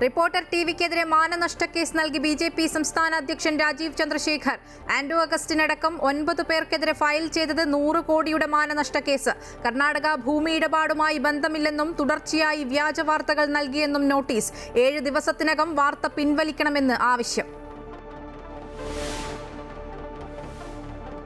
Reporter ടിവിക്കെതിരെ മാനനഷ്ട case നൽകി BJP സംസ്ഥാന അധ്യക്ഷൻ രാജീവ് ചന്ദ്രശേഖർ. ആൻഡ്രൂ അഗസ്റ്റിനടക്കം 9 പേർക്കെതിരെ ഫയൽ ചെയ്തത് 100 കോടിയുടെ മാനനഷ്ട കേസ്. കർണാടക ഭൂമി ഇടപാടുമായി ബന്ധമില്ലെന്നും തുടർച്ചയായി വ്യാജ വാർത്തകൾ നൽകിയെന്നും നോട്ടീസ്. 7 ദിവസത്തിനകം വാർത്ത പിൻവലിക്കണമെന്ന് ആവശ്യം.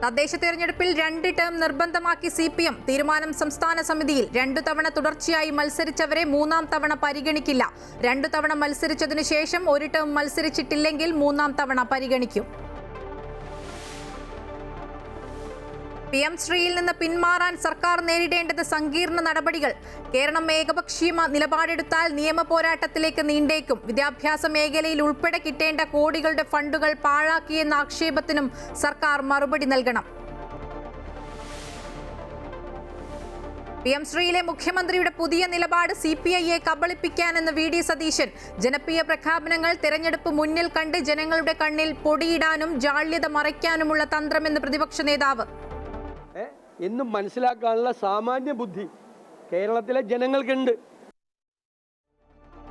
തദ്ദേശ തെരഞ്ഞെടുപ്പിൽ 2 ടേം നിർബന്ധമാക്കി CPM. തീരുമാനം സംസ്ഥാന സമിതിയിൽ. 2 തവണ തുടർച്ചയായി മത്സരിച്ചവരെ 3-ാം തവണ പരിഗണിക്കില്ല. 2 തവണ മത്സരിച്ചതിനു ശേഷം 1 ടേം മത്സരിച്ചിട്ടില്ലെങ്കിൽ 3-ാം തവണ പരിഗണിക്കും. PM ശ്രീയിൽ നിന്ന് പിന്മാറാൻ സർക്കാർ നേരിടേണ്ടത് സങ്കീർണ നടപടികൾ. കേരളം ഏകപക്ഷീയ നിലപാടെടുത്താൽ നിയമ പോരാട്ടത്തിലേക്ക് നീണ്ടേക്കും. വിദ്യാഭ്യാസ മേഖലയിൽ ഉൾപ്പെടെ കിട്ടേണ്ട കോടികളുടെ ഫണ്ടുകൾ പാഴാക്കിയെന്ന ആക്ഷേപത്തിനും സർക്കാർ മറുപടി നൽകണം. PM ശ്രീയിലെ മുഖ്യമന്ത്രിയുടെ പുതിയ നിലപാട് CPIയെ കബളിപ്പിക്കാനെന്ന് VD സതീശൻ. ജനപ്രിയ പ്രഖ്യാപനങ്ങൾ തെരഞ്ഞെടുപ്പ് മുന്നിൽ കണ്ട് ജനങ്ങളുടെ കണ്ണിൽ പൊടിയിടാനും ജാള്യത മറയ്ക്കാനുമുള്ള തന്ത്രമെന്ന് പ്രതിപക്ഷ നേതാവ്. എന്നും മനസ്സിലാക്കാനുള്ള സാമാന്യ ബുദ്ധി കേരളത്തിലെ ജനങ്ങൾക്കുണ്ട്.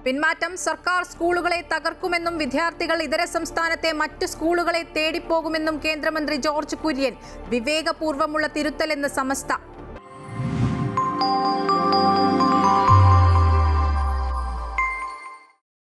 പിന്മാറ്റം സർക്കാർ സ്കൂളുകളെ തകർക്കുമെന്നും വിദ്യാർത്ഥികൾ ഇതര സംസ്ഥാനത്തെ മറ്റ് സ്കൂളുകളെ തേടിപ്പോകുമെന്നും കേന്ദ്രമന്ത്രി ജോർജ് കുര്യൻ. വിവേകപൂർവ്വമുള്ള തിരുത്തലെന്ന് സമസ്ത.